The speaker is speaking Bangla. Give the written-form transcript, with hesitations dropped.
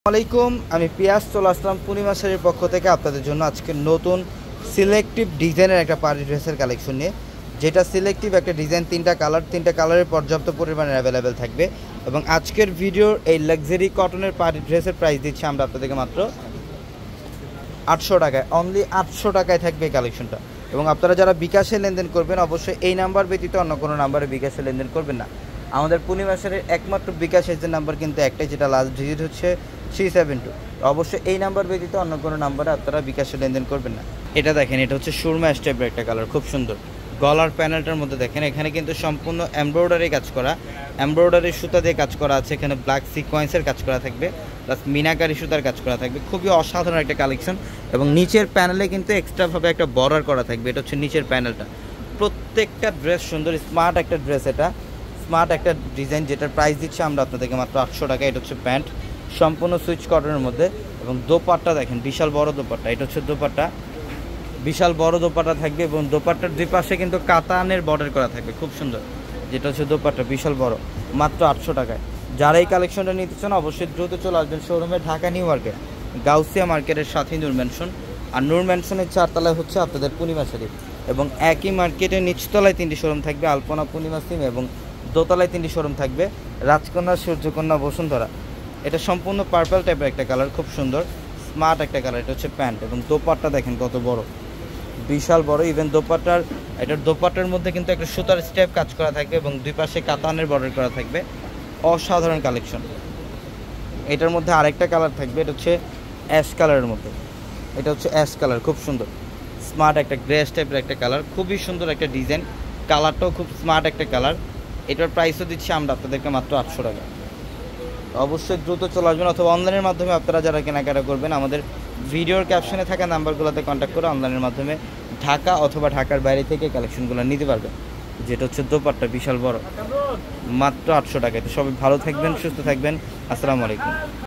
আসসালামাইকুম, আমি পিয়াস চলে আসলাম পূর্ণিমা শাড়ির পক্ষ থেকে আপনাদের জন্য আজকে নতুন সিলেক্টিভ ডিজাইনের একটা পার্টি ড্রেসের কালেকশন নিয়ে, যেটা সিলেক্টিভ একটা ডিজাইন, তিনটা কালারের পর্যাপ্ত পরিমাণে অ্যাভেলেবেল থাকবে। এবং আজকের ভিডিওর এই লাক্সারি কটনের পার্টি ড্রেসের প্রাইস দিচ্ছি আমরা আপনাদেরকে মাত্র 800 টাকায়। অনলি 800 টাকায় থাকবে এই কালেকশনটা। এবং আপনারা যারা বিকাশে লেনদেন করবেন অবশ্যই এই নাম্বার ব্যতীত অন্য কোনো নাম্বারে বিকাশে লেনদেন করবেন না। আমাদের পূর্ণিমা শাড়ির একমাত্র বিকাশ এজেন্ট নাম্বার কিন্তু একটাই, যেটা লাস্ট ডিজিট হচ্ছে 372। অবশ্যই এই নাম্বার ব্যতীত অন্য কোনো নাম্বারে আপনারা বিকাশে লেনদেন করবেন না। এটা দেখেন, এটা হচ্ছে সুরমা স্টাইপের একটা কালার, খুব সুন্দর। গলার প্যানেলটার মধ্যে দেখেন, এখানে কিন্তু সম্পূর্ণ এমব্রয়ডারি কাজ করা, এমব্রয়ডারি সুতা দিয়ে কাজ করা আছে। এখানে ব্ল্যাক সিকোয়েন্সের কাজ করা থাকবে, প্লাস মিনাকারি সুতার কাজ করা থাকবে। খুবই অসাধারণ একটা কালেকশন। এবং নিচের প্যানেলে কিন্তু এক্সট্রাভাবে একটা বর্ডার করা থাকবে। এটা হচ্ছে নিচের প্যানেলটা। প্রত্যেকটা ড্রেস সুন্দর, স্মার্ট একটা ড্রেস, এটা স্মার্ট একটা ডিজাইন, যেটার প্রাইস দিচ্ছে আমরা আপনাদেরকে মাত্র 800 টাকা। এটা হচ্ছে প্যান্ট, সম্পূর্ণ সুইচ কটনের মধ্যে। এবং দোপাট্টা দেখেন, বিশাল বড় দোপাট্টা। এটা হচ্ছে দোপাট্টা, বিশাল বড় দোপাট্টা থাকবে। এবং দোপাট্টার দুই পাশে কিন্তু কাতানের বর্ডার করা থাকবে, খুব সুন্দর। যেটা হচ্ছে দোপাট্টা, বিশাল বড়, মাত্র 800 টাকায়। যারা এই কালেকশনটা নিতে চান অবশ্যই দ্রুত চলে আসবেন শোরুমে, ঢাকা নিউ মার্কেট, গাউসিয়া মার্কেটের সাথেই নূর ম্যানশন। আর নূর ম্যানশনের 4 তলায় হচ্ছে আপনাদের পূর্ণিমা শাড়ি। এবং একই মার্কেটের নিচতলায় 3টি শোরুম থাকবে, আলপনা, পূর্ণিমা সিম। এবং দোতলায় 3টি শোরুম থাকবে, রাজকন্যা, সূর্যকন্যা, বসুন্ধরা। এটা সম্পূর্ণ পার্পল টাইপের একটা কালার, খুব সুন্দর স্মার্ট একটা কালার। এটা হচ্ছে প্যান্ট। এবং দোপাট্টা দেখেন কত বড়, বিশাল বড়। ইভেন এটার দোপাট্টার মধ্যে কিন্তু একটা সুতার স্টেপ কাজ করা থাকবে এবং দুই পাশে কাতানের বর্ডার করা থাকবে। অসাধারণ কালেকশন। এটার মধ্যে আরেকটা কালার থাকবে, এটা হচ্ছে অ্যাশ কালারের মধ্যে। এটা হচ্ছে অ্যাশ কালার, খুব সুন্দর স্মার্ট একটা গ্রেস টাইপের একটা কালার, খুবই সুন্দর একটা ডিজাইন। কালারটাও খুব স্মার্ট একটা কালার। এটার প্রাইসও দিচ্ছি আমরা আপনাদেরকে মাত্র 800 টাকা। অবশ্যই দ্রুত চলে আসবেন, অথবা অনলাইনের মাধ্যমে আপনারা যারা কেনাকাটা করবেন আমাদের ভিডিওর ক্যাপশনে থাকা নাম্বারগুলোতে কন্ট্যাক্ট করে অনলাইনের মাধ্যমে ঢাকা অথবা ঢাকার বাইরে থেকে কালেকশনগুলো নিতে পারবেন। যেটা হচ্ছে দোপাট্টা, বিশাল বড়, মাত্র 800 টাকায়। তো সবাই ভালো থাকবেন, সুস্থ থাকবেন। আসসালামু আলাইকুম।